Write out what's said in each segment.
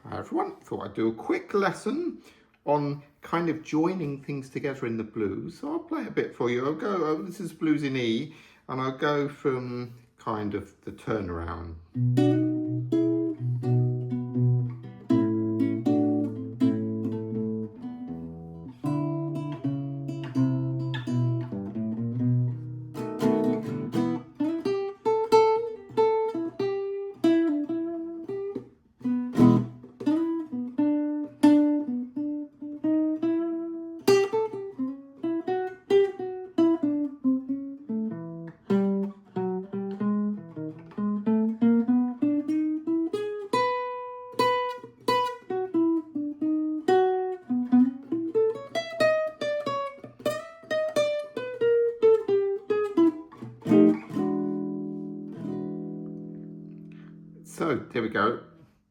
Hi everyone, thought I'd do a quick lesson on kind of joining things together in the blues. So I'll play a bit for you. I'll go, this is blues in E, and I'll go from kind of the turnaround. So there we go.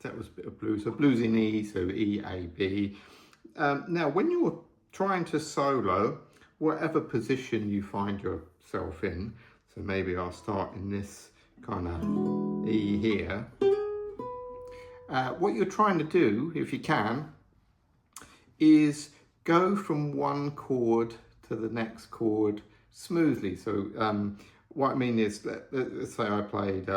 That was a bit of blues. So blues in E, so E, A, B. Now, when you're trying to solo, whatever position you find yourself in, so maybe I'll start in this kind of E here. What you're trying to do, if you can, is go from one chord to the next chord smoothly. So what I mean is, let's say I played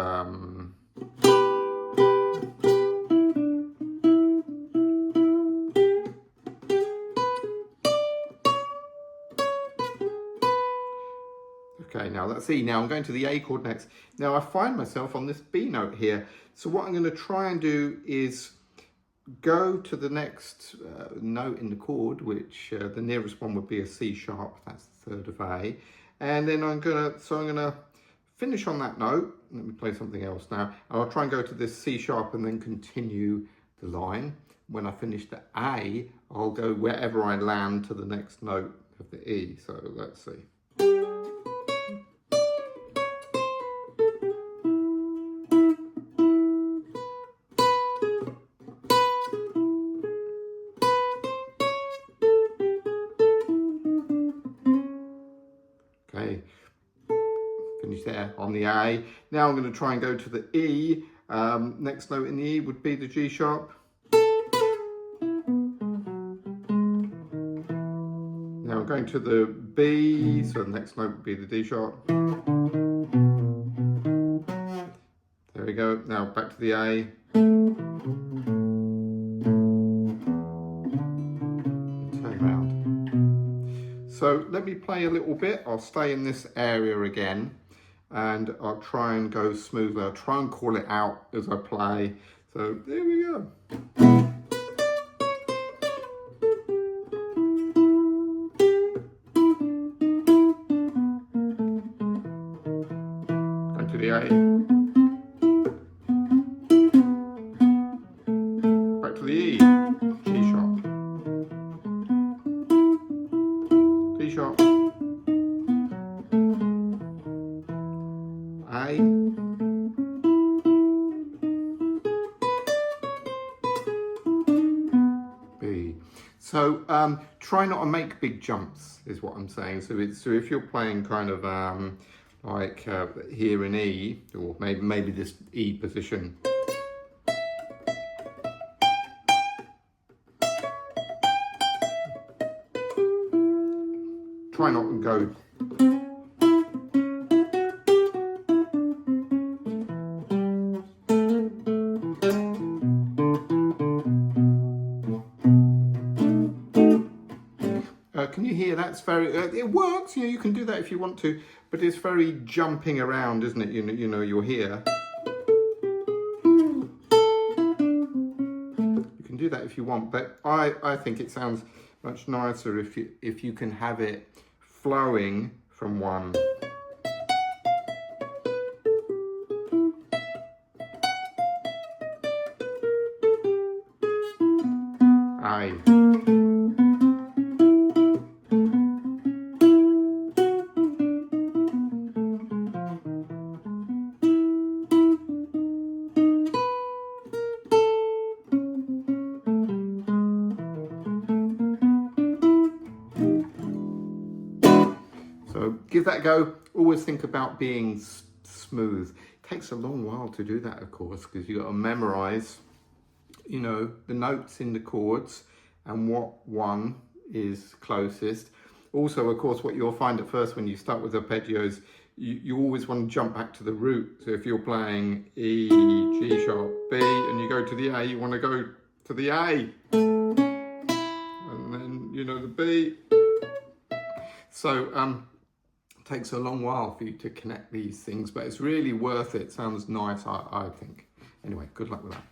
okay, now that's E. Now I'm going to the A chord next. Now I find myself on this B note here. So what I'm going to try and do is go to the next note in the chord, which the nearest one would be a C sharp. That's the third of A. And then I'm gonna finish on that note. Let me play something else now. I'll try and go to this C sharp and then continue the line. When I finish the A, I'll go wherever I land to the next note of the E. So let's see. Okay, finish there on the A. Now I'm going to try and go to the E. Next note in the E would be the G sharp. Now I'm going to the B, so the next note would be the D sharp. There we go. Now back to the A. Turn around. So let me play a little bit. I'll stay in this area again and I'll try and go smoothly. I'll try and call it out as I play. So there we go. Going to the A. Back to the E. G sharp. D sharp, A, B. So try not to make big jumps is what I'm saying. So if you're playing kind of like here in E, or maybe this E position. Try not to go. Can you hear that's very, it works, you know, you can do that if you want to, but it's very jumping around, isn't it? You know, you're here. You can do that if you want, but I think it sounds much nicer if you can have it flowing from one. I. So give that a go. Always think about being smooth. It takes a long while to do that, of course, because you've got to memorize you know, the notes in the chords and what one is closest. Also, of course, what you'll find at first when you start with arpeggios, you always want to jump back to the root. So if you're playing E, G sharp, B, and you go to the A, you want to go to the A. And then, you know, the B. So it takes a long while for you to connect these things, but it's really worth it. Sounds nice, I think. Anyway, good luck with that.